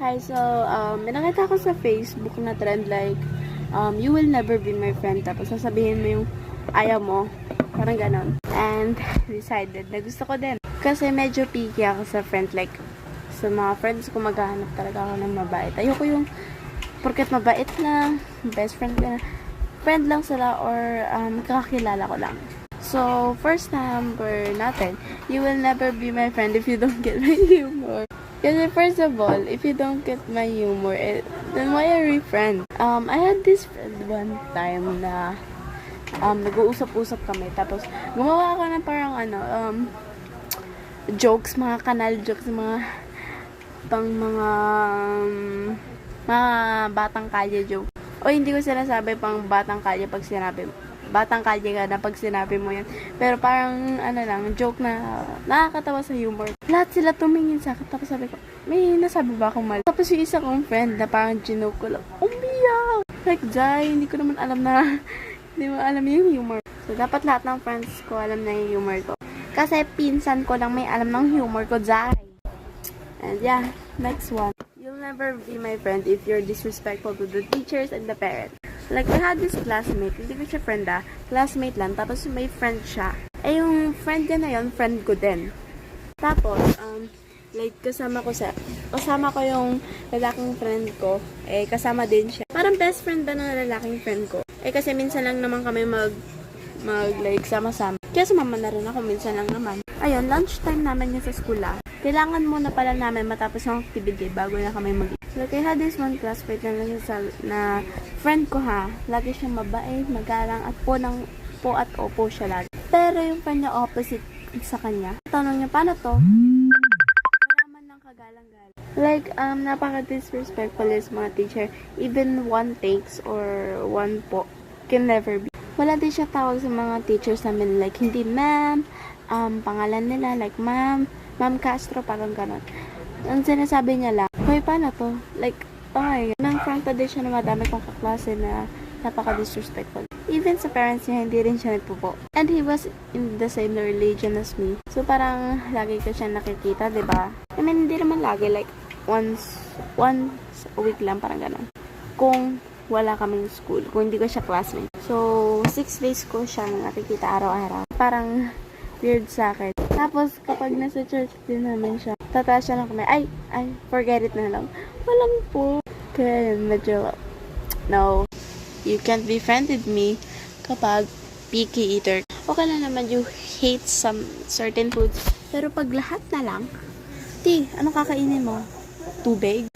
Hi, so, may nakita ko sa Facebook na trend like, you will never be my friend. Tapos sasabihin mo yung ayaw mo. Parang ganon. And, decided na gusto ko din. Kasi medyo picky ako sa friend. Like, sa mga friends ko, maghahanap talaga ako ng mabait. Ayoko yung, porket mabait na, best friend ka na, friend lang sila or kakakilala ko lang. So, first number natin, you will never be my friend if you don't get my humor. Kasi first of all, if you don't get my humor, then why are we friends? I had this friend one time na nag-uusap-usap kami. Tapos, gumawa ako ng parang jokes, mga kanal jokes, mga batang kalye joke. O hindi ko sinasabi pang batang kalye pag sinabi mo. Batang kalye ka na pag sinabi mo yan. Pero parang, joke na nakakatawa sa humor. Lahat sila tumingin sa akin. Tapos sabi ko, may nasabi ba akong mali? Tapos yung isa kong friend na parang ginoke ko lang, umiyak! Like, Jai, hindi ko naman alam na, hindi mo alam yung humor. So, dapat lahat ng friends ko alam na yung humor ko. Kasi pinsan ko lang may alam ng humor ko, Jai. And yeah, next one. You'll never be my friend if you're disrespectful to the teachers and the parents. Like, I had this classmate, hindi ko siya friend classmate lang, tapos may friend siya. Eh, yung friend niya na yun, friend ko din. Tapos, like, kasama ko yung lalaking friend ko, eh, kasama din siya. Parang best friend ba ng lalaking friend ko? Eh, kasi minsan lang naman kami like, sama-sama. Kaya sumama na rin ako, minsan lang naman. Ayun, lunchtime namin niya sa school Kailangan muna pala namin matapos ng activity bago na kami Like, I had this one classmate na friend ko lagi siyang mabait, magalang, at po at opo siya lagi. Pero yung friend niya opposite sa kanya. Tanong niya, paano to? Wala man lang kagalang-galang. Like, napaka-disrespectful is mga teacher. Even one takes or one po can never be. Wala din siya tawag sa mga teachers namin. Like, hindi ma'am, pangalan nila, like ma'am Castro, parang ganon. Ang sinasabi niya lang, hoy, paano to? Like, okay, nang-fronta din siya na madami kong kaklase na napaka-disrespectful. Even sa parents niya, hindi rin siya nagpupo. And he was in the same religion as me. So, parang lagi ko siya nakikita, diba? I mean, hindi naman lagi. Like, once a week lang, parang ganon. Kung wala kaming school, kung hindi ko siya classmate. So, 6 days ko siyang nakikita araw-araw. Parang weird sa akin. Tapos, kapag nasa church din namin siya, tataas siya lang kami, ay, forget it na lang. Walang po. Kaya yun, medyo, no, you can't be friend with me kapag picky eater. Okay lang naman, you hate some certain foods. Pero pag lahat na lang, anong kakainin mo? Tubig?